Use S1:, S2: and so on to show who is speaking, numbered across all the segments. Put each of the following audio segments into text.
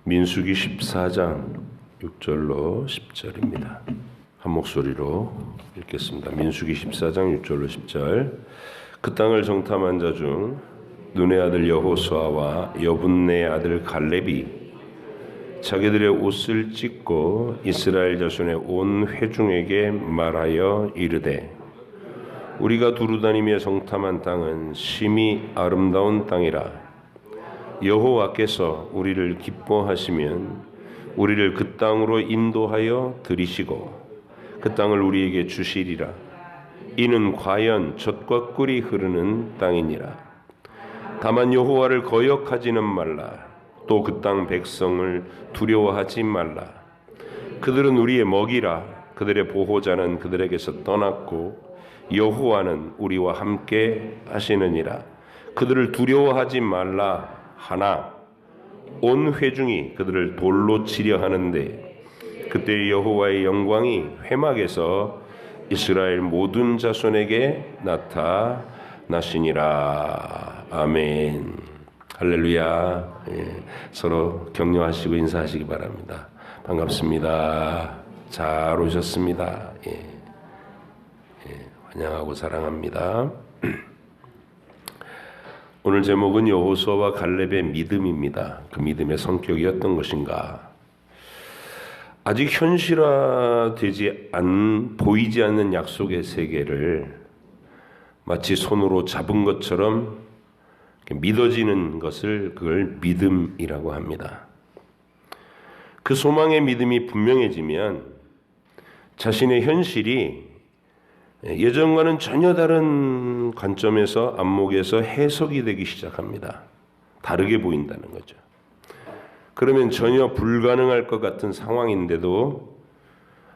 S1: 민수기 14장 6절로 10절입니다. 한 목소리로 읽겠습니다. 민수기 14장 6절로 10절. 그 땅을 정탐한 자 중 눈의 아들 여호수아와 여분네의 아들 갈렙이 자기들의 옷을 찢고 이스라엘 자손의 온 회중에게 말하여 이르되, 우리가 두루다니며 정탐한 땅은 심히 아름다운 땅이라. 여호와께서 우리를 기뻐하시면 우리를 그 땅으로 인도하여 들이시고 그 땅을 우리에게 주시리라. 이는 과연 젖과 꿀이 흐르는 땅이니라. 다만 여호와를 거역하지는 말라. 또 그 땅 백성을 두려워하지 말라. 그들은 우리의 먹이라. 그들의 보호자는 그들에게서 떠났고 여호와는 우리와 함께 하시느니라. 그들을 두려워하지 말라 하나 온 회중이 그들을 돌로 치려 하는데, 그때 여호와의 영광이 회막에서 이스라엘 모든 자손에게 나타나시니라. 아멘. 할렐루야. 서로 격려하시고 인사하시기 바랍니다. 반갑습니다. 잘 오셨습니다. 환영하고 사랑합니다. 오늘 제목은 여호수아와 갈렙의 믿음입니다. 그 믿음의 성격이 어떤 것인가? 아직 현실화되지 보이지 않는 약속의 세계를 마치 손으로 잡은 것처럼 믿어지는 것을 그걸 믿음이라고 합니다. 그 소망의 믿음이 분명해지면 자신의 현실이 예전과는 전혀 다른 관점에서 안목에서 해석이 되기 시작합니다. 다르게 보인다는 거죠. 그러면 전혀 불가능할 것 같은 상황인데도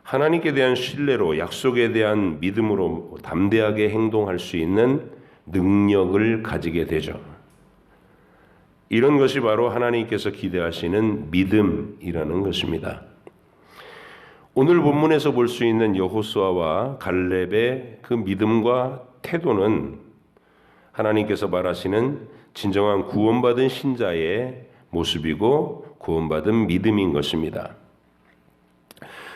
S1: 하나님께 대한 신뢰로, 약속에 대한 믿음으로 담대하게 행동할 수 있는 능력을 가지게 되죠. 이런 것이 바로 하나님께서 기대하시는 믿음이라는 것입니다. 오늘 본문에서 볼 수 있는 여호수아와 갈렙의 그 믿음과 태도는 하나님께서 말하시는 진정한 구원받은 신자의 모습이고 구원받은 믿음인 것입니다.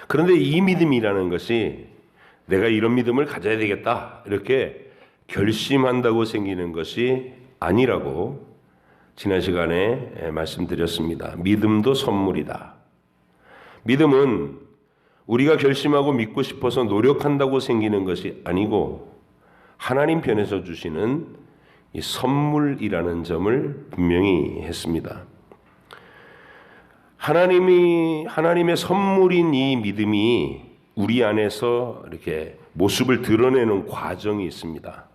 S1: 그런데 이 믿음이라는 것이 내가 이런 믿음을 가져야 되겠다 이렇게 결심한다고 생기는 것이 아니라고 지난 시간에 말씀드렸습니다. 믿음도 선물이다. 믿음은 우리가 결심하고 믿고 싶어서 노력한다고 생기는 것이 아니고 하나님 편에서 주시는 이 선물이라는 점을 분명히 했습니다. 하나님의 선물인 이 믿음이 우리 안에서 이렇게 모습을 드러내는 과정이 있습니다.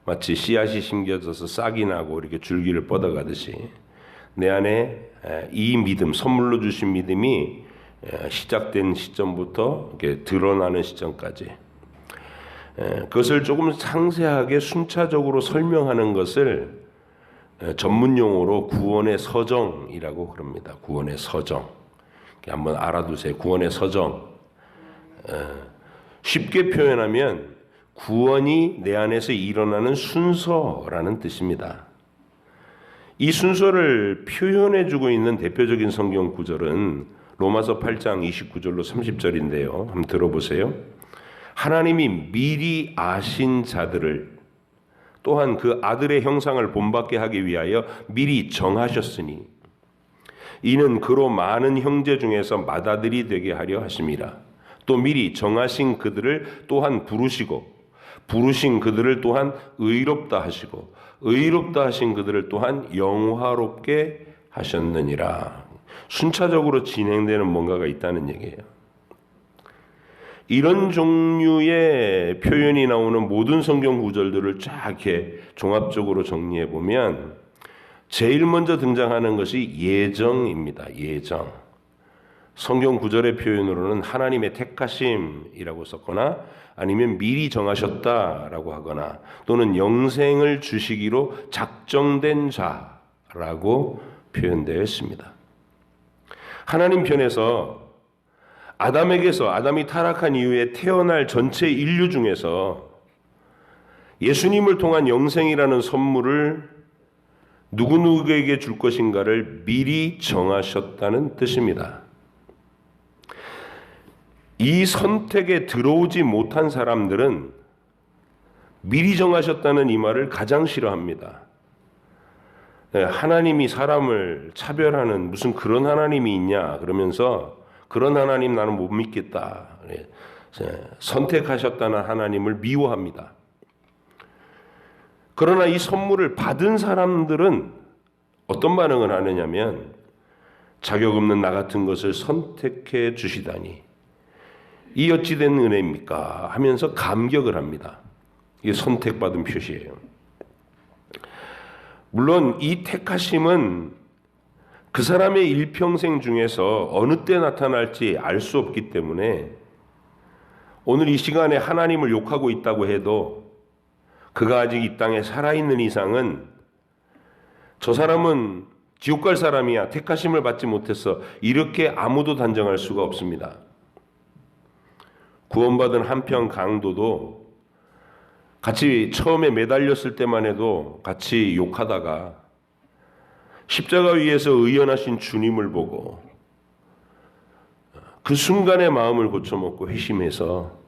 S1: 마치 씨앗이 심겨져서 싹이 나고 이렇게 줄기를 뻗어가듯이 내 안에 이 믿음, 선물로 주신 믿음이 시작된 시점부터 이렇게 드러나는 시점까지, 그것을 조금 상세하게 순차적으로 설명하는 것을 전문 용어로 구원의 서정이라고 그럽니다. 구원의 서정. 한번 알아두세요. 구원의 서정. 쉽게 표현하면 구원이 내 안에서 일어나는 순서라는 뜻입니다. 이 순서를 표현해주고 있는 대표적인 성경 구절은 로마서 8장 29절로 30절인데요. 한번 들어보세요. 하나님이 미리 아신 자들을 또한 그 아들의 형상을 본받게 하기 위하여 미리 정하셨으니 이는 그로 많은 형제 중에서 맏아들이 되게 하려 하심이라. 또 미리 정하신 그들을 또한 부르시고 부르신 그들을 또한 의롭다 하시고 의롭다 하신 그들을 또한 영화롭게 하셨느니라. 순차적으로 진행되는 뭔가가 있다는 얘기예요. 이런 종류의 표현이 나오는 모든 성경 구절들을 쫙 이렇게 종합적으로 정리해 보면 제일 먼저 등장하는 것이 예정입니다. 예정. 성경 구절의 표현으로는 하나님의 택하심이라고 썼거나 아니면 미리 정하셨다라고 하거나 또는 영생을 주시기로 작정된 자라고 표현되어 있습니다. 하나님 편에서 아담이 타락한 이후에 태어날 전체 인류 중에서 예수님을 통한 영생이라는 선물을 누구누구에게 줄 것인가를 미리 정하셨다는 뜻입니다. 이 선택에 들어오지 못한 사람들은 미리 정하셨다는 이 말을 가장 싫어합니다. 하나님이 사람을 차별하는 무슨 그런 하나님이 있냐 그러면서 그런 하나님 나는 못 믿겠다. 선택하셨다는 하나님을 미워합니다. 그러나 이 선물을 받은 사람들은 어떤 반응을 하느냐면 자격 없는 나 같은 것을 선택해 주시다니 이 어찌된 은혜입니까? 하면서 감격을 합니다. 이게 선택받은 표시예요. 물론 이 택하심은 그 사람의 일평생 중에서 어느 때 나타날지 알 수 없기 때문에 오늘 이 시간에 하나님을 욕하고 있다고 해도 그가 아직 이 땅에 살아있는 이상은 저 사람은 지옥 갈 사람이야, 택하심을 받지 못했어, 이렇게 아무도 단정할 수가 없습니다. 구원받은 한평 강도도 같이 처음에 매달렸을 때만 해도 같이 욕하다가 십자가 위에서 의연하신 주님을 보고 그 순간에 마음을 고쳐먹고 회심해서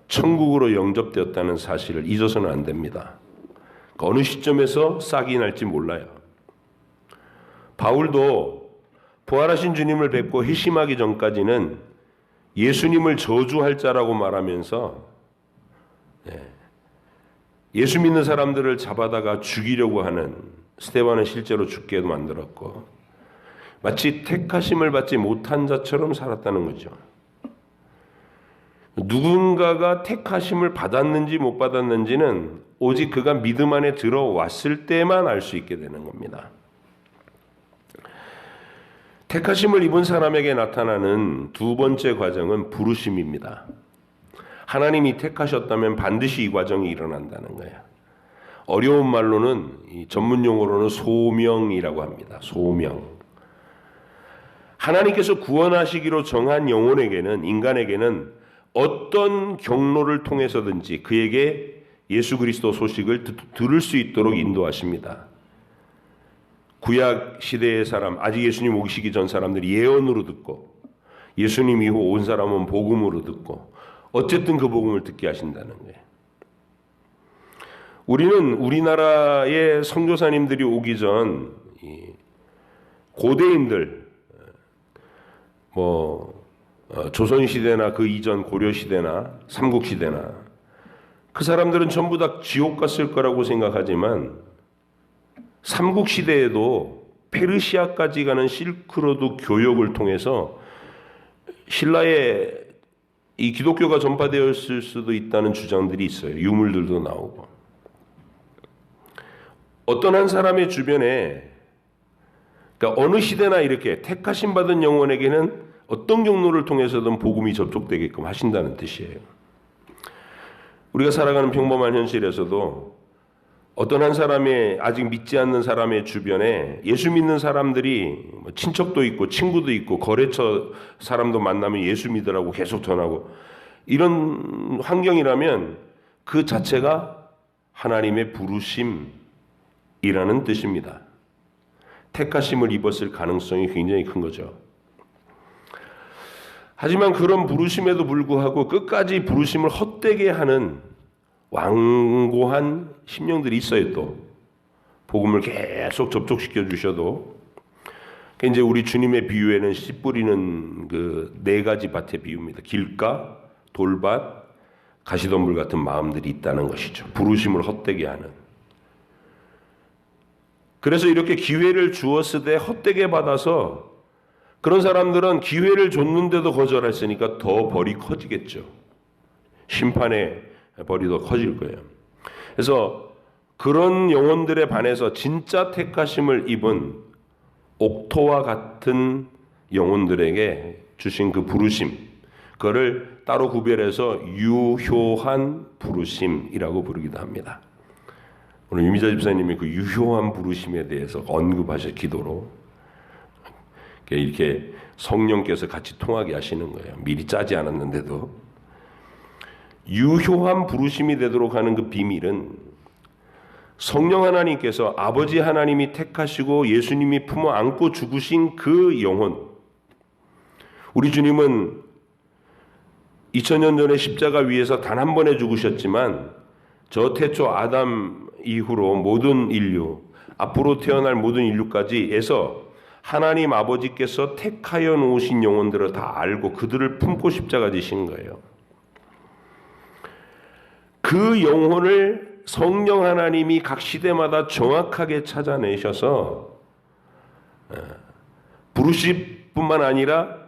S1: 천국으로 영접되었다는 사실을 잊어서는 안 됩니다. 어느 시점에서 싹이 날지 몰라요. 바울도 부활하신 주님을 뵙고 회심하기 전까지는 예수님을 저주할 자라고 말하면서 예수 믿는 사람들을 잡아다가 죽이려고 하는 스데반은 실제로 죽게도 만들었고 마치 택하심을 받지 못한 자처럼 살았다는 거죠. 누군가가 택하심을 받았는지 못 받았는지는 오직 그가 믿음 안에 들어왔을 때만 알 수 있게 되는 겁니다. 택하심을 입은 사람에게 나타나는 두 번째 과정은 부르심입니다. 하나님이 택하셨다면 반드시 이 과정이 일어난다는 거예요. 어려운 말로는 전문 용어로는 소명이라고 합니다. 소명. 하나님께서 구원하시기로 정한 영혼에게는, 인간에게는 어떤 경로를 통해서든지 그에게 예수 그리스도 소식을 들을 수 있도록 인도하십니다. 구약 시대의 사람, 아직 예수님 오시기 전 사람들이 예언으로 듣고 예수님 이후 온 사람은 복음으로 듣고 어쨌든 그 복음을 듣게 하신다는 거예요. 우리는 우리나라의 선교사님들이 오기 전 고대인들, 조선시대나 그 이전 고려시대나 삼국시대나 그 사람들은 전부 다 지옥 갔을 거라고 생각하지만 삼국시대에도 페르시아까지 가는 실크로드 교역을 통해서 신라에 이 기독교가 전파되었을 수도 있다는 주장들이 있어요. 유물들도 나오고. 어떤 한 사람의 주변에, 그러니까 어느 시대나 이렇게 택하심 받은 영혼에게는 어떤 경로를 통해서든 복음이 접촉되게끔 하신다는 뜻이에요. 우리가 살아가는 평범한 현실에서도 어떤 한 사람의, 아직 믿지 않는 사람의 주변에 예수 믿는 사람들이 친척도 있고 친구도 있고 거래처 사람도 만나면 예수 믿으라고 계속 전하고 이런 환경이라면 그 자체가 하나님의 부르심이라는 뜻입니다. 택하심을 입었을 가능성이 굉장히 큰 거죠. 하지만 그런 부르심에도 불구하고 끝까지 부르심을 헛되게 하는 완고한 심령들이 있어요. 또 복음을 계속 접촉시켜 주셔도 이제 우리 주님의 비유에는 씨 뿌리는 그 네 가지 밭의 비유입니다. 길가, 돌밭, 가시덤불 같은 마음들이 있다는 것이죠. 부르심을 헛되게 하는. 그래서 이렇게 기회를 주었으되 헛되게 받아서 그런 사람들은 기회를 줬는데도 거절했으니까 더 벌이 커지겠죠. 심판의 벌이 더 커질 거예요. 그래서 그런 영혼들에 반해서 진짜 택하심을 입은 옥토와 같은 영혼들에게 주신 그 부르심, 그거를 따로 구별해서 유효한 부르심이라고 부르기도 합니다. 오늘 유미자 집사님이 그 유효한 부르심에 대해서 언급하셔 기도로 이렇게 성령께서 같이 통하게 하시는 거예요. 미리 짜지 않았는데도. 유효한 부르심이 되도록 하는 그 비밀은 성령 하나님께서 아버지 하나님이 택하시고 예수님이 품어 안고 죽으신 그 영혼, 우리 주님은 2000년 전에 십자가 위에서 단 한 번에 죽으셨지만 저 태초 아담 이후로 모든 인류, 앞으로 태어날 모든 인류까지 해서 하나님 아버지께서 택하여 놓으신 영혼들을 다 알고 그들을 품고 십자가 지신 거예요. 그 영혼을 성령 하나님이 각 시대마다 정확하게 찾아내셔서 부르실 뿐만 아니라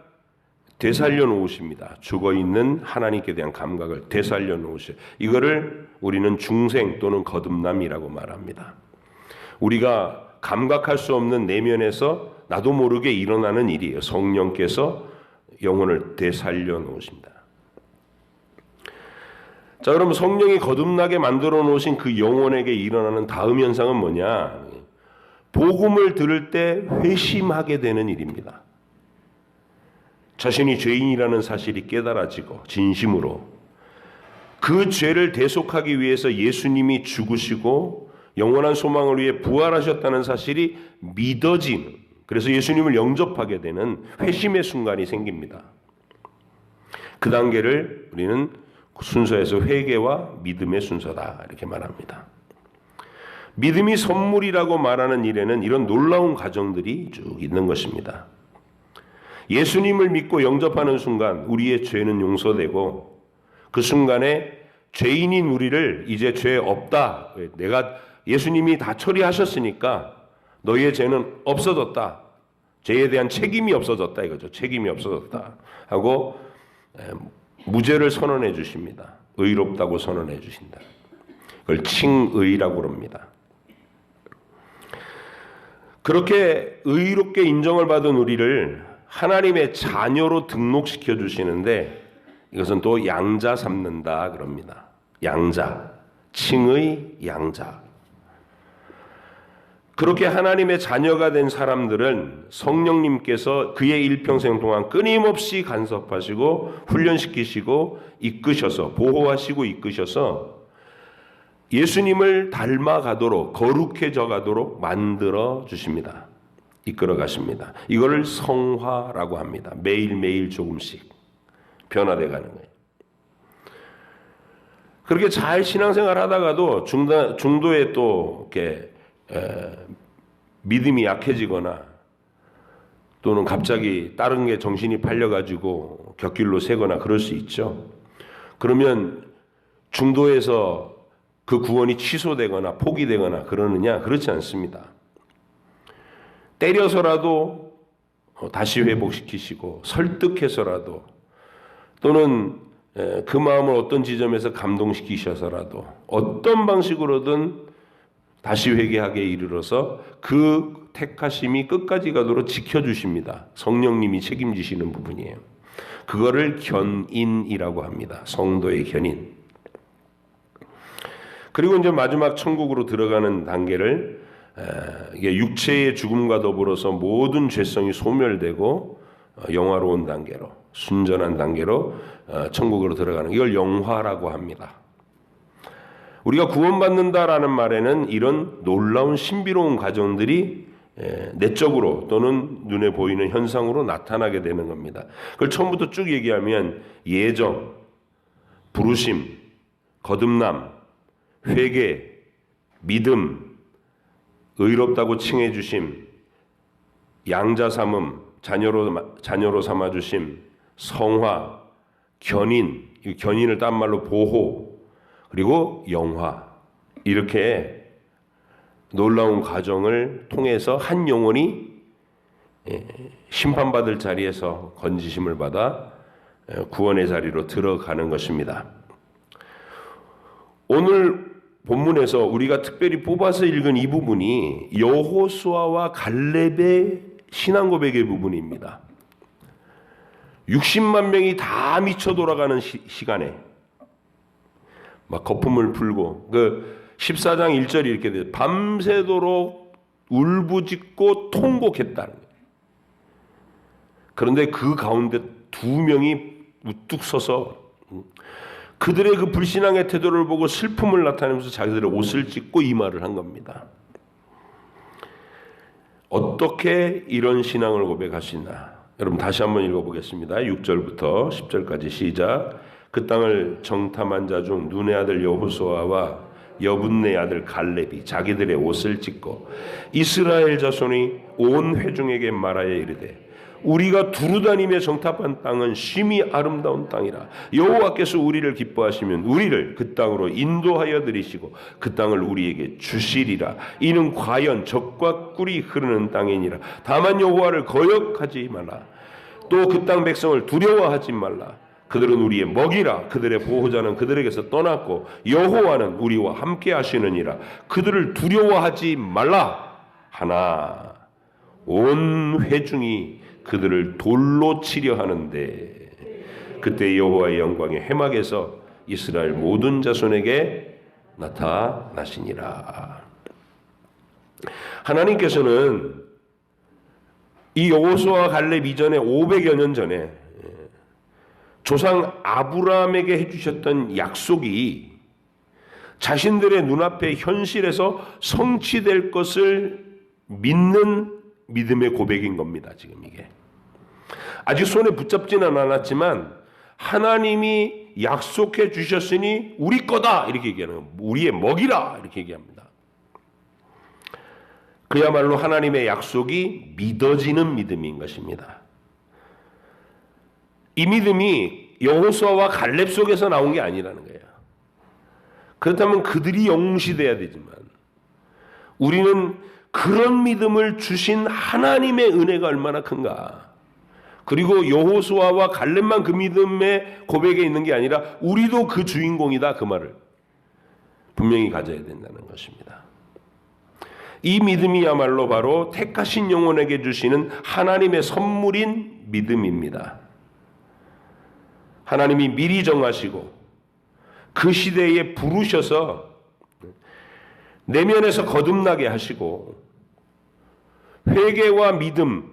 S1: 되살려 놓으십니다. 죽어있는 하나님께 대한 감각을 되살려 놓으셔요. 이거를 우리는 중생 또는 거듭남이라고 말합니다. 우리가 감각할 수 없는 내면에서 나도 모르게 일어나는 일이에요. 성령께서 영혼을 되살려 놓으십니다. 자, 그럼 성령이 거듭나게 만들어 놓으신 그 영혼에게 일어나는 다음 현상은 뭐냐? 복음을 들을 때 회심하게 되는 일입니다. 자신이 죄인이라는 사실이 깨달아지고 진심으로 그 죄를 대속하기 위해서 예수님이 죽으시고 영원한 소망을 위해 부활하셨다는 사실이 믿어지는, 그래서 예수님을 영접하게 되는 회심의 순간이 생깁니다. 그 단계를 우리는 순서에서 회개와 믿음의 순서다 이렇게 말합니다. 믿음이 선물이라고 말하는 일에는 이런 놀라운 과정들이 쭉 있는 것입니다. 예수님을 믿고 영접하는 순간 우리의 죄는 용서되고 그 순간에 죄인인 우리를 이제 죄 없다, 내가 예수님이 다 처리하셨으니까 너희의 죄는 없어졌다, 죄에 대한 책임이 없어졌다 이거죠. 책임이 없어졌다 하고 무죄를 선언해 주십니다. 의롭다고 선언해 주신다. 그걸 칭의라고 합니다. 그렇게 의롭게 인정을 받은 우리를 하나님의 자녀로 등록시켜 주시는데 이것은 또 양자 삼는다 그럽니다. 양자, 칭의 양자. 그렇게 하나님의 자녀가 된 사람들은 성령님께서 그의 일평생 동안 끊임없이 간섭하시고 훈련시키시고 이끄셔서 보호하시고 이끄셔서 예수님을 닮아가도록 거룩해져 가도록 만들어 주십니다. 이끌어 가십니다. 이거를 성화라고 합니다. 매일매일 조금씩 변화돼 가는 거예요. 그렇게 잘 신앙생활 하다가도 중도에 또 이렇게 믿음이 약해지거나 또는 갑자기 다른 게 정신이 팔려가지고 곁길로 새거나 그럴 수 있죠. 그러면 중도에서 그 구원이 취소되거나 포기되거나 그러느냐? 그렇지 않습니다. 때려서라도 다시 회복시키시고 설득해서라도 또는 그 마음을 어떤 지점에서 감동시키셔서라도 어떤 방식으로든 다시 회개하게 이르러서 그 택하심이 끝까지 가도록 지켜주십니다. 성령님이 책임지시는 부분이에요. 그거를 견인이라고 합니다. 성도의 견인. 그리고 이제 마지막 천국으로 들어가는 단계를 이게 육체의 죽음과 더불어서 모든 죄성이 소멸되고 영화로운 단계로, 순전한 단계로 천국으로 들어가는, 이걸 영화라고 합니다. 우리가 구원받는다라는 말에는 이런 놀라운 신비로운 과정들이 내적으로 또는 눈에 보이는 현상으로 나타나게 되는 겁니다. 그걸 처음부터 쭉 얘기하면 예정, 부르심, 거듭남, 회개, 믿음, 의롭다고 칭해 주심, 양자 삼음, 자녀로 삼아 주심, 성화, 견인, 이 견인을 딴 말로 보호, 그리고 영화, 이렇게 놀라운 과정을 통해서 한 영혼이 심판받을 자리에서 건지심을 받아 구원의 자리로 들어가는 것입니다. 오늘 본문에서 우리가 특별히 뽑아서 읽은 이 부분이 여호수아와 갈렙의 신앙 고백의 부분입니다. 60만 명이 다 미쳐 돌아가는 시간에 막 거품을 풀고, 그 14장 1절이 이렇게 돼요. 밤새도록 울부짖고 통곡했다는 거예요. 그런데 그 가운데 두 명이 우뚝 서서 그들의 그 불신앙의 태도를 보고 슬픔을 나타내면서 자기들의 옷을 찢고 이 말을 한 겁니다. 어떻게 이런 신앙을 고백하시나? 여러분 다시 한번 읽어보겠습니다. 6절부터 10절까지 시작. 그 땅을 정탐한 자 중 눈의 아들 여호수아와 여분네 아들 갈렙이 자기들의 옷을 찢고 이스라엘 자손이 온 회중에게 말하여 이르되 우리가 두루다니며 정탐한 땅은 심히 아름다운 땅이라. 여호와께서 우리를 기뻐하시면 우리를 그 땅으로 인도하여 들이시고 그 땅을 우리에게 주시리라. 이는 과연 젖과 꿀이 흐르는 땅이니라. 다만 여호와를 거역하지 말라. 또 그 땅 백성을 두려워하지 말라. 그들은 우리의 먹이라. 그들의 보호자는 그들에게서 떠났고 여호와는 우리와 함께 하시느니라. 그들을 두려워하지 말라 하나 온 회중이 그들을 돌로 치려 하는데 그때 여호와의 영광이 회막에서 이스라엘 모든 자손에게 나타나시니라. 하나님께서는 이 여호수아와 갈렙 이전에 500여 년 전에 조상 아브라함에게 해주셨던 약속이 자신들의 눈앞에 현실에서 성취될 것을 믿는 믿음의 고백인 겁니다. 지금 이게 아직 손에 붙잡지는 않았지만 하나님이 약속해 주셨으니 우리 거다 이렇게 얘기하는 거예요. 우리의 먹이라 이렇게 얘기합니다. 그야말로 하나님의 약속이 믿어지는 믿음인 것입니다. 이 믿음이 여호수아와 갈렙 속에서 나온 게 아니라는 거예요. 그렇다면 그들이 영웅시돼야 되지만 우리는 그런 믿음을 주신 하나님의 은혜가 얼마나 큰가. 그리고 여호수아와 갈렙만 그 믿음의 고백에 있는 게 아니라 우리도 그 주인공이다 그 말을 분명히 가져야 된다는 것입니다. 이 믿음이야말로 바로 택하신 영혼에게 주시는 하나님의 선물인 믿음입니다. 하나님이 미리 정하시고 그 시대에 부르셔서 내면에서 거듭나게 하시고 회개와 믿음,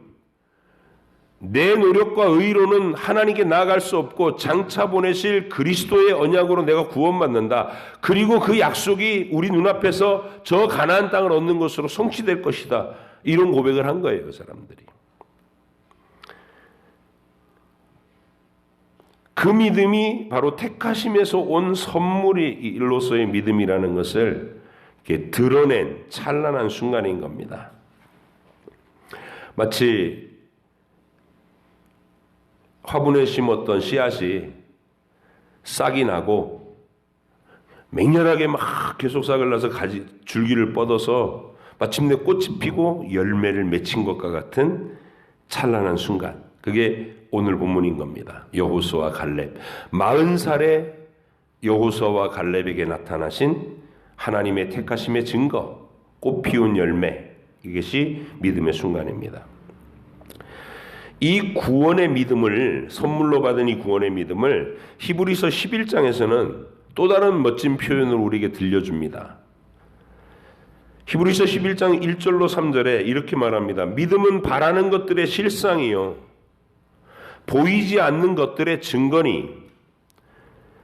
S1: 내 노력과 의로는 하나님께 나아갈 수 없고 장차 보내실 그리스도의 언약으로 내가 구원받는다. 그리고 그 약속이 우리 눈앞에서 저 가나안 땅을 얻는 것으로 성취될 것이다. 이런 고백을 한 거예요, 그 사람들이. 그 믿음이 바로 택하심에서 온 선물로서의 믿음이라는 것을 이렇게 드러낸 찬란한 순간인 겁니다. 마치 화분에 심었던 씨앗이 싹이 나고 맹렬하게 막 계속 싹을 나서 줄기를 뻗어서 마침내 꽃이 피고 열매를 맺힌 것과 같은 찬란한 순간, 그게 오늘 본문인 겁니다. 여호수아와 갈렙, 40살의 여호수아와 갈렙에게 나타나신 하나님의 택하심의 증거, 꽃 피운 열매, 이것이 믿음의 순간입니다. 이 구원의 믿음을, 선물로 받은 이 구원의 믿음을 히브리서 11장에서는 또 다른 멋진 표현을 우리에게 들려줍니다. 히브리서 11장 1절로 3절에 이렇게 말합니다. 믿음은 바라는 것들의 실상이요 보이지 않는 것들의 증거니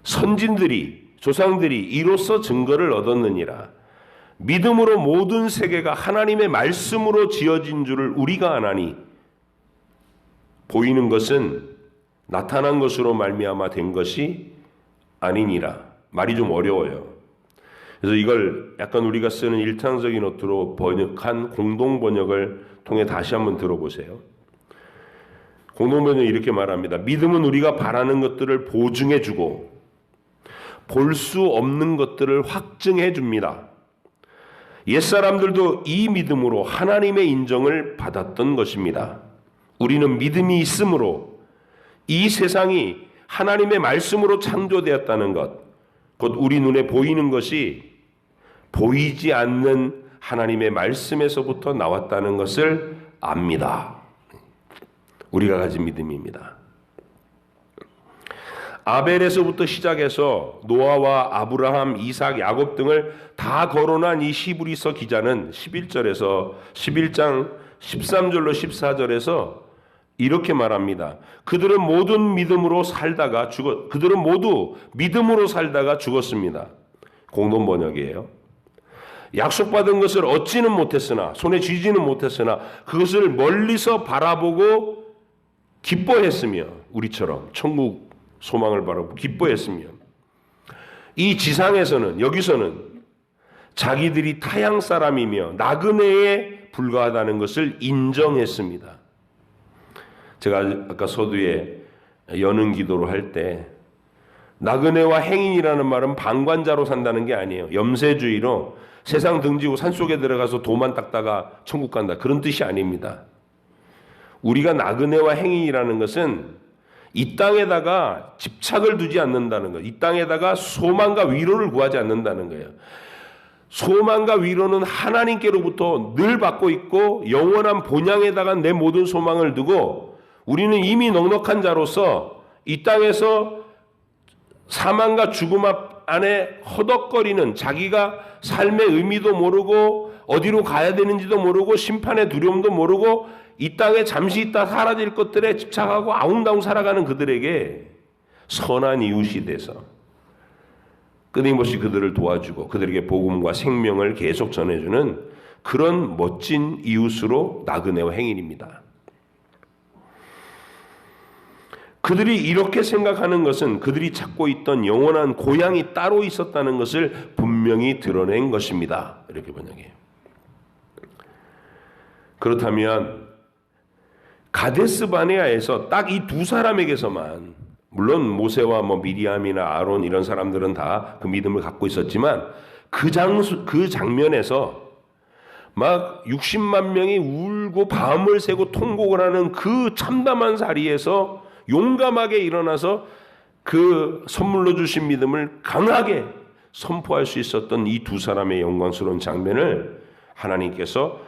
S1: 선진들이 조상들이 이로써 증거를 얻었느니라. 믿음으로 모든 세계가 하나님의 말씀으로 지어진 줄을 우리가 아나니 보이는 것은 나타난 것으로 말미암아 된 것이 아니니라. 말이 좀 어려워요. 그래서 이걸 약간 우리가 쓰는 일상적인 어투로 번역한 공동 번역을 통해 다시 한번 들어보세요. 공동 번역이 이렇게 말합니다. 믿음은 우리가 바라는 것들을 보증해 주고 볼 수 없는 것들을 확증해 줍니다. 옛사람들도 이 믿음으로 하나님의 인정을 받았던 것입니다. 우리는 믿음이 있으므로 이 세상이 하나님의 말씀으로 창조되었다는 것, 곧 우리 눈에 보이는 것이 보이지 않는 하나님의 말씀에서부터 나왔다는 것을 압니다. 우리가 가진 믿음입니다. 아벨에서부터 시작해서 노아와 아브라함, 이삭, 야곱 등을 다 거론한 이 히브리서 기자는 11절에서 11장 13절로 14절에서 이렇게 말합니다. 그들은 모두 믿음으로 살다가 죽었습니다. 공동 번역이에요. 약속받은 것을 얻지는 못했으나, 손에 쥐지는 못했으나 그것을 멀리서 바라보고 기뻐했으며, 우리처럼 천국 소망을 바라보고 기뻐했으며, 이 지상에서는, 여기서는 자기들이 타양 사람이며 나그네에 불과하다는 것을 인정했습니다. 제가 아까 서두에 여는 기도를 할 때 나그네와 행인이라는 말은 방관자로 산다는 게 아니에요. 염세주의로 세상 등지고 산속에 들어가서 도만 닦다가 천국 간다, 그런 뜻이 아닙니다. 우리가 나그네와 행인이라는 것은 이 땅에다가 집착을 두지 않는다는 거예요. 이 땅에다가 소망과 위로를 구하지 않는다는 거예요. 소망과 위로는 하나님께로부터 늘 받고 있고, 영원한 본향에다가 내 모든 소망을 두고, 우리는 이미 넉넉한 자로서 이 땅에서 사망과 죽음 안에 허덕거리는, 자기가 삶의 의미도 모르고 어디로 가야 되는지도 모르고 심판의 두려움도 모르고 이 땅에 잠시 있다 사라질 것들에 집착하고 아웅다웅 살아가는 그들에게 선한 이웃이 돼서 끊임없이 그들을 도와주고 그들에게 복음과 생명을 계속 전해주는 그런 멋진 이웃으로 나그네와 행인입니다. 그들이 이렇게 생각하는 것은 그들이 찾고 있던 영원한 고향이 따로 있었다는 것을 분명히 드러낸 것입니다. 이렇게 번역해요. 그렇다면 가데스 바네아에서 딱 이 두 사람에게서만, 물론 모세와 미리암이나 아론 이런 사람들은 다 그 믿음을 갖고 있었지만 그 장면에서 막 60만 명이 울고 밤을 새고 통곡을 하는 그 참담한 자리에서 용감하게 일어나서 그 선물로 주신 믿음을 강하게 선포할 수 있었던 이 두 사람의 영광스러운 장면을 하나님께서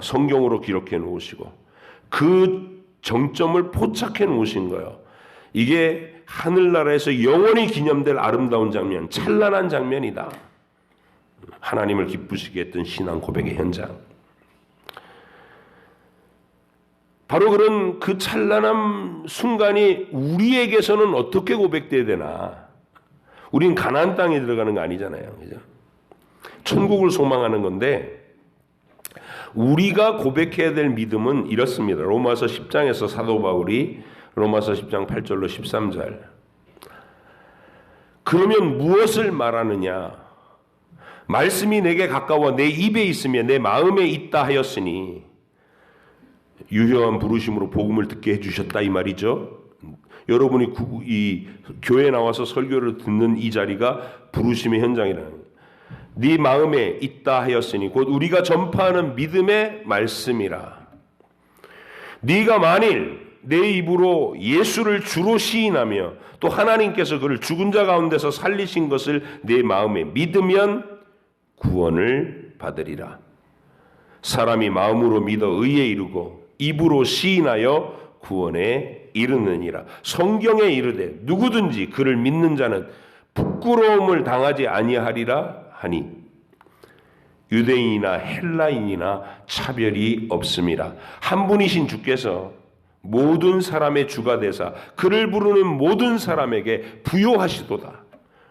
S1: 성경으로 기록해 놓으시고 그 정점을 포착해 놓으신 거예요. 이게 하늘나라에서 영원히 기념될 아름다운 장면, 찬란한 장면이다. 하나님을 기쁘시게 했던 신앙 고백의 현장. 바로 그런 그 찬란한 순간이 우리에게서는 어떻게 고백돼야 되나? 우린 가나안 땅에 들어가는 거 아니잖아요. 그죠? 천국을 소망하는 건데 우리가 고백해야 될 믿음은 이렇습니다. 로마서 10장에서 사도 바울이 로마서 10장 8절로 13절. 그러면 무엇을 말하느냐? 말씀이 내게 가까워 내 입에 있으며 내 마음에 있다 하였으니, 유효한 부르심으로 복음을 듣게 해주셨다 이 말이죠. 여러분이 이 교회에 나와서 설교를 듣는 이 자리가 부르심의 현장이라는 거예요. 네 마음에 있다 하였으니 곧 우리가 전파하는 믿음의 말씀이라. 네가 만일 내 입으로 예수를 주로 시인하며 또 하나님께서 그를 죽은 자 가운데서 살리신 것을 내 마음에 믿으면 구원을 받으리라. 사람이 마음으로 믿어 의에 이르고 입으로 시인하여 구원에 이르느니라. 성경에 이르되 누구든지 그를 믿는 자는 부끄러움을 당하지 아니하리라 하니 유대인이나 헬라인이나 차별이 없음이라. 한 분이신 주께서 모든 사람의 주가 되사 그를 부르는 모든 사람에게 부요하시도다.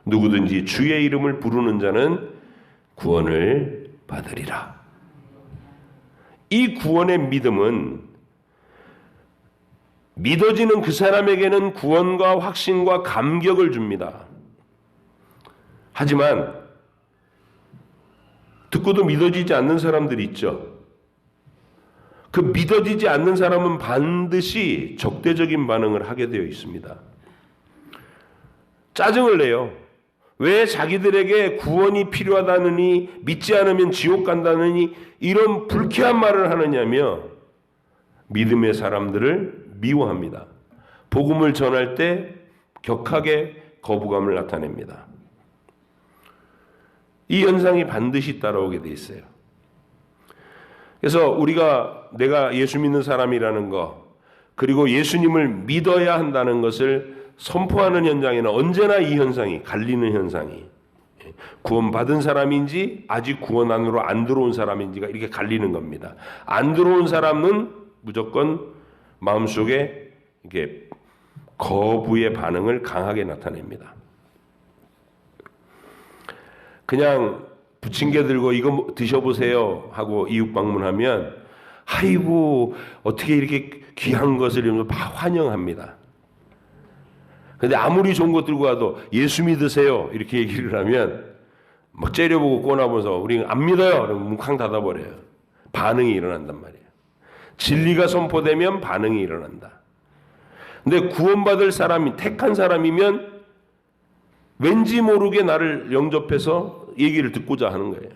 S1: 누구든지 주의 이름을 부르는 자는 구원을 받으리라. 이 구원의 믿음은 믿어지는 그 사람에게는 구원과 확신과 감격을 줍니다. 하지만 듣고도 믿어지지 않는 사람들이 있죠. 그 믿어지지 않는 사람은 반드시 적대적인 반응을 하게 되어 있습니다. 짜증을 내요. 왜 자기들에게 구원이 필요하다느니, 믿지 않으면 지옥 간다느니 이런 불쾌한 말을 하느냐며 믿음의 사람들을 미워합니다. 복음을 전할 때 격하게 거부감을 나타냅니다. 이 현상이 반드시 따라오게 돼 있어요. 그래서 내가 예수 믿는 사람이라는 거, 그리고 예수님을 믿어야 한다는 것을 선포하는 현장에는 언제나 이 현상이, 갈리는 현상이, 구원받은 사람인지 아직 구원 안으로 안 들어온 사람인지가 이렇게 갈리는 겁니다. 안 들어온 사람은 무조건 마음속에 이게 거부의 반응을 강하게 나타냅니다. 그냥 부침개 들고 이거 드셔보세요 하고 이웃 방문하면 아이고 어떻게 이렇게 귀한 것을 이러면서 환영합니다. 근데 아무리 좋은 것 들고 와도 예수 믿으세요 이렇게 얘기를 하면 막 째려보고 꼬나보면서 우리 안 믿어요 그러면 뭉쾅 닫아버려요. 반응이 일어난단 말이에요. 진리가 선포되면 반응이 일어난다. 근데 구원받을 사람이 택한 사람이면 왠지 모르게 나를 영접해서 얘기를 듣고자 하는 거예요.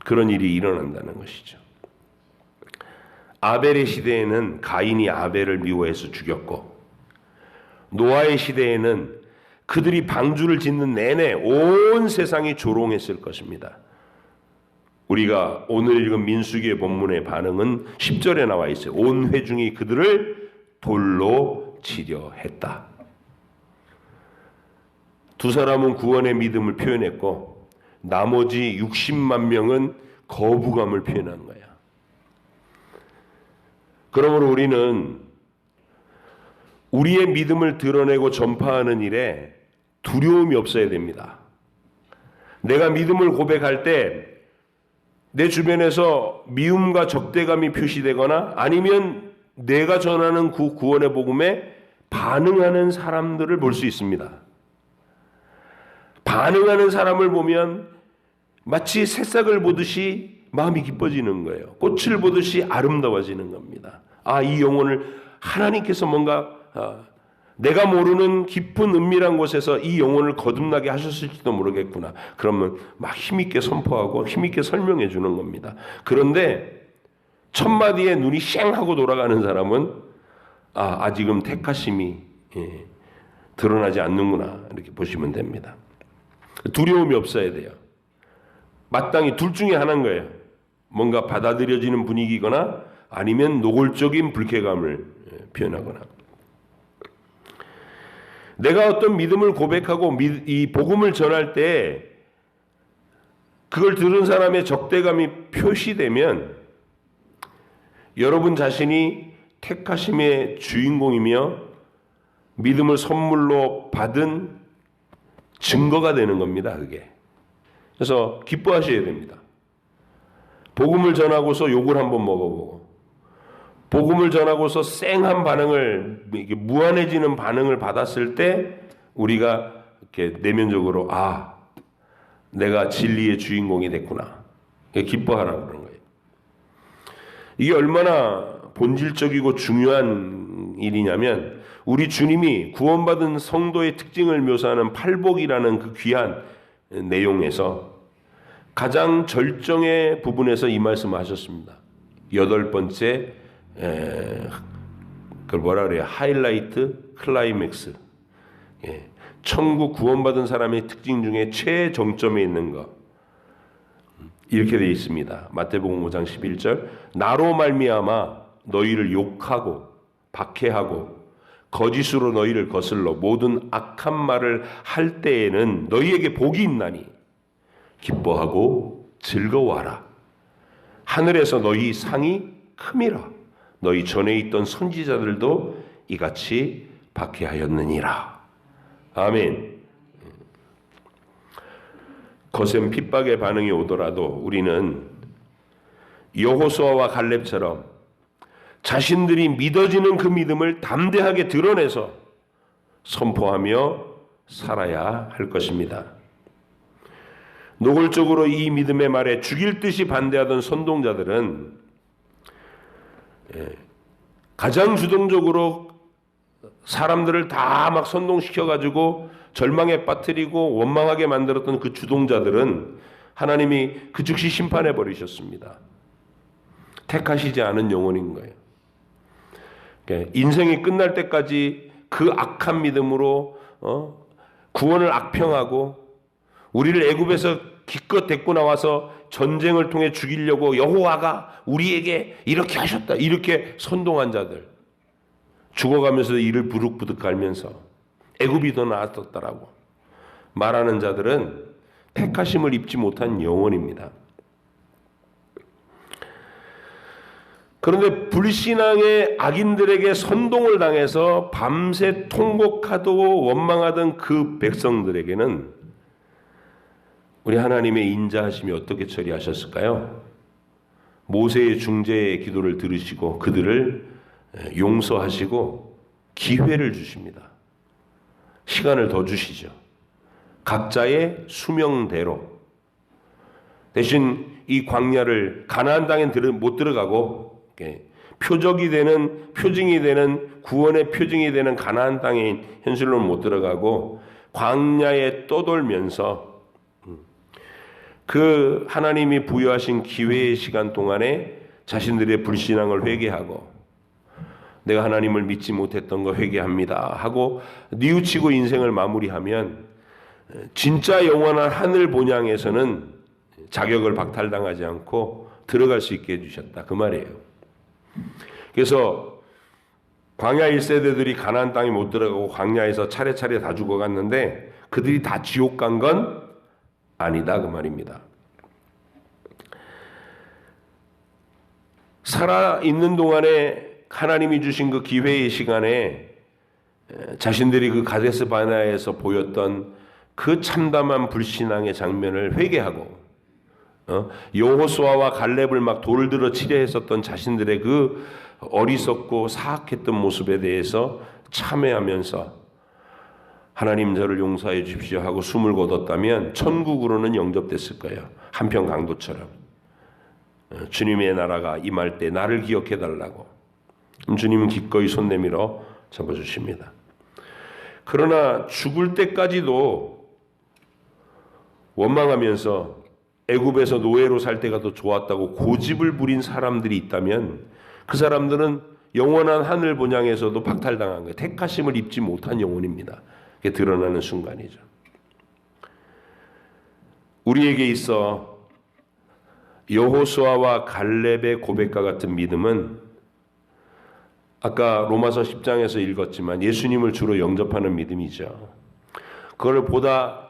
S1: 그런 일이 일어난다는 것이죠. 아벨의 시대에는 가인이 아벨을 미워해서 죽였고, 노아의 시대에는 그들이 방주를 짓는 내내 온 세상이 조롱했을 것입니다. 우리가 오늘 읽은 민수기의 본문의 반응은 10절에 나와 있어요. 온 회중이 그들을 돌로 치려 했다. 두 사람은 구원의 믿음을 표현했고 나머지 60만 명은 거부감을 표현한 거야. 그러므로 우리는 우리의 믿음을 드러내고 전파하는 일에 두려움이 없어야 됩니다. 내가 믿음을 고백할 때 내 주변에서 미움과 적대감이 표시되거나 아니면 내가 전하는 그 구원의 복음에 반응하는 사람들을 볼 수 있습니다. 반응하는 사람을 보면 마치 새싹을 보듯이 마음이 기뻐지는 거예요. 꽃을 보듯이 아름다워지는 겁니다. 아, 이 영혼을 하나님께서 뭔가 내가 모르는 깊은 은밀한 곳에서 이 영혼을 거듭나게 하셨을지도 모르겠구나. 그러면 막 힘있게 선포하고 힘있게 설명해 주는 겁니다. 그런데 첫 마디에 눈이 쌩하고 돌아가는 사람은 아직은 택하심이 드러나지 않는구나 이렇게 보시면 됩니다. 두려움이 없어야 돼요. 마땅히 둘 중에 하나인 거예요. 뭔가 받아들여지는 분위기거나 아니면 노골적인 불쾌감을 표현하거나. 내가 어떤 믿음을 고백하고 이 복음을 전할 때 그걸 들은 사람의 적대감이 표시되면 여러분 자신이 택하심의 주인공이며 믿음을 선물로 받은 증거가 되는 겁니다. 그게. 그래서 기뻐하셔야 됩니다. 복음을 전하고서 욕을 한번 먹어보고 복음을 전하고서 쌩한 반응을 이렇게 무한해지는 반응을 받았을 때 우리가 이렇게 내면적으로 내가 진리의 주인공이 됐구나. 기뻐하라고 그런 거예요. 이게 얼마나 본질적이고 중요한 일이냐면 우리 주님이 구원받은 성도의 특징을 묘사하는 팔복이라는 그 귀한 내용에서 가장 절정의 부분에서 이 말씀을 하셨습니다. 8번째 그걸 뭐라 그래요? 하이라이트, 클라이맥스. 천국 구원받은 사람의 특징 중에 최정점에 있는 것. 이렇게 되어 있습니다. 마태복음 5장 11절. 나로 말미암아 너희를 욕하고 박해하고 거짓으로 너희를 거슬러 모든 악한 말을 할 때에는 너희에게 복이 있나니 기뻐하고 즐거워하라. 하늘에서 너희 상이 큼이라. 너희 전에 있던 선지자들도 이같이 박해하였느니라. 아멘. 거센 핍박의 반응이 오더라도 우리는 여호수아와 갈렙처럼 자신들이 믿어지는 그 믿음을 담대하게 드러내서 선포하며 살아야 할 것입니다. 노골적으로 이 믿음의 말에 죽일 듯이 반대하던 선동자들은 가장 주동적으로 사람들을 다 막 선동시켜가지고 절망에 빠뜨리고 원망하게 만들었던 그 주동자들은 하나님이 그 즉시 심판해 버리셨습니다. 택하시지 않은 영혼인 거예요. 인생이 끝날 때까지 그 악한 믿음으로 구원을 악평하고 우리를 애굽에서 기껏 데리고 나와서 전쟁을 통해 죽이려고 여호와가 우리에게 이렇게 하셨다 이렇게 선동한 자들, 죽어가면서 이를 부득부득 갈면서 애굽이 더 나았었다라고 말하는 자들은 택하심을 입지 못한 영혼입니다. 그런데 불신앙의 악인들에게 선동을 당해서 밤새 통곡하고 원망하던 그 백성들에게는 우리 하나님의 인자하심이 어떻게 처리하셨을까요? 모세의 중재의 기도를 들으시고 그들을 용서하시고 기회를 주십니다. 시간을 더 주시죠. 각자의 수명대로. 대신 이 광야를 가나안 땅에 못 들어가고 표징이 되는 구원의 표징이 되는 가나안 땅에 현실로는 못 들어가고 광야에 떠돌면서 그 하나님이 부여하신 기회의 시간 동안에 자신들의 불신앙을 회개하고 내가 하나님을 믿지 못했던 거 회개합니다 하고 뉘우치고 인생을 마무리하면 진짜 영원한 하늘 본향에서는 자격을 박탈당하지 않고 들어갈 수 있게 해주셨다 그 말이에요. 그래서 광야 1세대들이 가나안 땅에 못 들어가고 광야에서 차례차례 다 죽어갔는데 그들이 다 지옥 간 건 아니다 그 말입니다. 살아있는 동안에 하나님이 주신 그 기회의 시간에 자신들이 그 가데스 바네아에서 보였던 그 참담한 불신앙의 장면을 회개하고 여호수아와 갈렙을 막 돌을 들어 치려 했었던 자신들의 그 어리석고 사악했던 모습에 대해서 참회하면서 하나님 저를 용서해 주십시오 하고 숨을 거뒀다면 천국으로는 영접됐을 거예요. 한편 강도처럼. 주님의 나라가 임할 때 나를 기억해 달라고. 주님은 기꺼이 손 내밀어 잡아주십니다. 그러나 죽을 때까지도 원망하면서 애굽에서 노예로 살 때가 더 좋았다고 고집을 부린 사람들이 있다면 그 사람들은 영원한 하늘 본향에서도 박탈당한 거예요. 택하심을 입지 못한 영혼입니다. 그게 드러나는 순간이죠. 우리에게 있어 여호수아와 갈렙의 고백과 같은 믿음은 아까 로마서 10장에서 읽었지만 예수님을 주로 영접하는 믿음이죠. 그걸 보다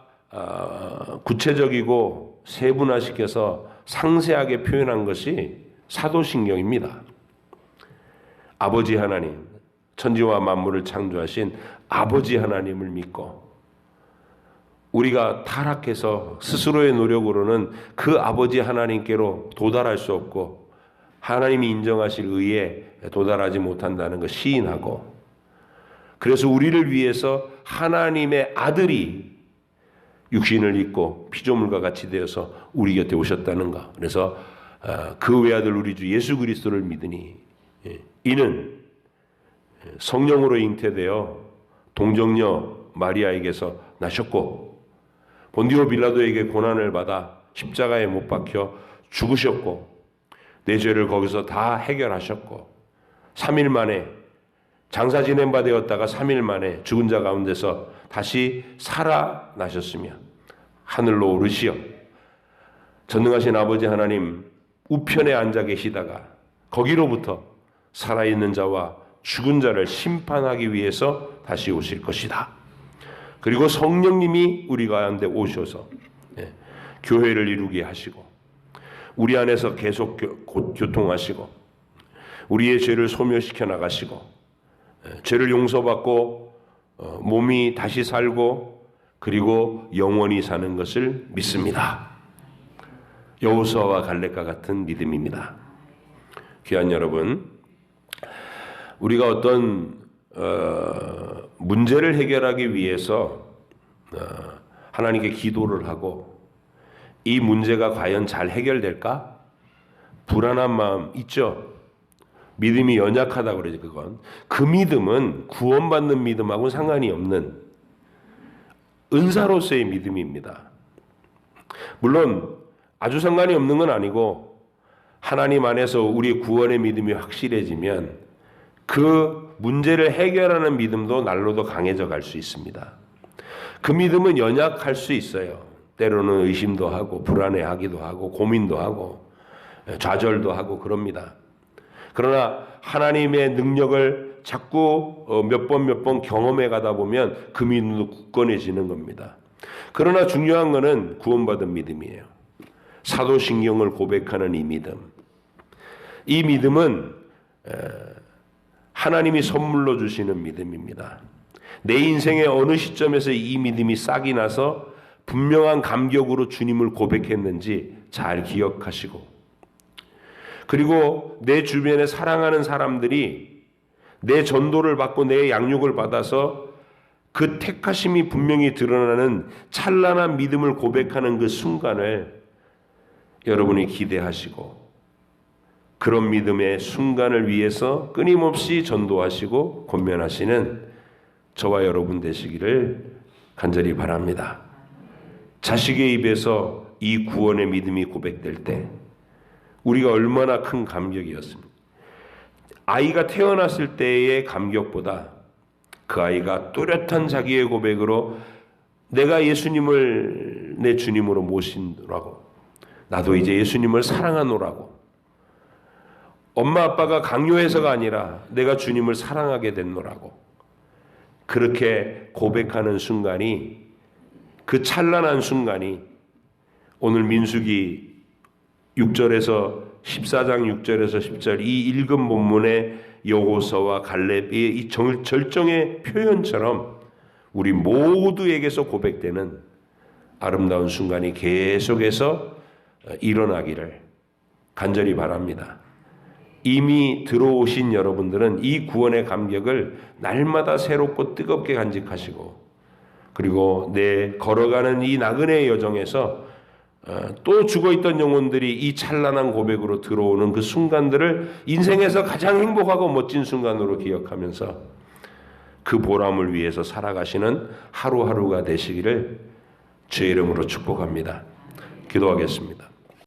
S1: 구체적이고 세분화시켜서 상세하게 표현한 것이 사도신경입니다. 아버지 하나님, 천지와 만물을 창조하신 아버지 하나님을 믿고 우리가 타락해서 스스로의 노력으로는 그 아버지 하나님께로 도달할 수 없고 하나님이 인정하실 의에 도달하지 못한다는 것 시인하고 그래서 우리를 위해서 하나님의 아들이 육신을 입고 피조물과 같이 되어서 우리 곁에 오셨다는 것. 그래서 그 외아들 우리 주 예수 그리스도를 믿으니 이는 성령으로 잉태되어 동정녀 마리아에게서 나셨고 본디오 빌라도에게 고난을 받아 십자가에 못 박혀 죽으셨고 내 죄를 거기서 다 해결하셨고 3일 만에 장사 지낸 바 되었다가 3일 만에 죽은 자 가운데서 다시 살아나셨으며 하늘로 오르시어 전능하신 아버지 하나님 우편에 앉아 계시다가 거기로부터 살아있는 자와 죽은 자를 심판하기 위해서 다시 오실 것이다. 그리고 성령님이 우리 가운데 오셔서 교회를 이루게 하시고 우리 안에서 계속 교통하시고 우리의 죄를 소멸시켜 나가시고 죄를 용서받고 몸이 다시 살고 그리고 영원히 사는 것을 믿습니다. 여호수아와 갈렙과 같은 믿음입니다. 귀한 여러분, 우리가 어떤 문제를 해결하기 위해서 하나님께 기도를 하고 이 문제가 과연 잘 해결될까? 불안한 마음 있죠? 믿음이 연약하다고 그러지 그건. 그 믿음은 구원받는 믿음하고는 상관이 없는 은사로서의 믿음입니다. 물론 아주 상관이 없는 건 아니고 하나님 안에서 우리의 구원의 믿음이 확실해지면 그 문제를 해결하는 믿음도 날로도 강해져 갈 수 있습니다. 그 믿음은 연약할 수 있어요. 때로는 의심도 하고 불안해하기도 하고 고민도 하고 좌절도 하고 그럽니다. 그러나 하나님의 능력을 자꾸 몇 번 경험해 가다 보면 그 믿음도 굳건해지는 겁니다. 그러나 중요한 것은 구원받은 믿음이에요. 사도신경을 고백하는 이 믿음. 이 믿음은 하나님이 선물로 주시는 믿음입니다. 내 인생의 어느 시점에서 이 믿음이 싹이 나서 분명한 감격으로 주님을 고백했는지 잘 기억하시고, 그리고 내 주변에 사랑하는 사람들이 내 전도를 받고 내 양육을 받아서 그 택하심이 분명히 드러나는 찬란한 믿음을 고백하는 그 순간을 여러분이 기대하시고, 그런 믿음의 순간을 위해서 끊임없이 전도하시고 권면하시는 저와 여러분 되시기를 간절히 바랍니다. 자식의 입에서 이 구원의 믿음이 고백될 때 우리가 얼마나 큰 감격이었습니까? 아이가 태어났을 때의 감격보다 그 아이가 뚜렷한 자기의 고백으로 내가 예수님을 내 주님으로 모신다고, 나도 이제 예수님을 사랑하노라고, 엄마 아빠가 강요해서가 아니라 내가 주님을 사랑하게 됐노라고, 그렇게 고백하는 순간이, 그 찬란한 순간이 오늘 민수기 6절에서 14장 6절에서 10절 이 읽은 본문의 여호수아와 갈렙의 이 절정의 표현처럼 우리 모두에게서 고백되는 아름다운 순간이 계속해서 일어나기를 간절히 바랍니다. 이미 들어오신 여러분들은 이 구원의 감격을 날마다 새롭고 뜨겁게 간직하시고, 그리고 내 걸어가는 이 나그네의 여정에서 또 죽어있던 영혼들이 이 찬란한 고백으로 들어오는 그 순간들을 인생에서 가장 행복하고 멋진 순간으로 기억하면서 그 보람을 위해서 살아가시는 하루하루가 되시기를 주의 이름으로 축복합니다. 기도하겠습니다.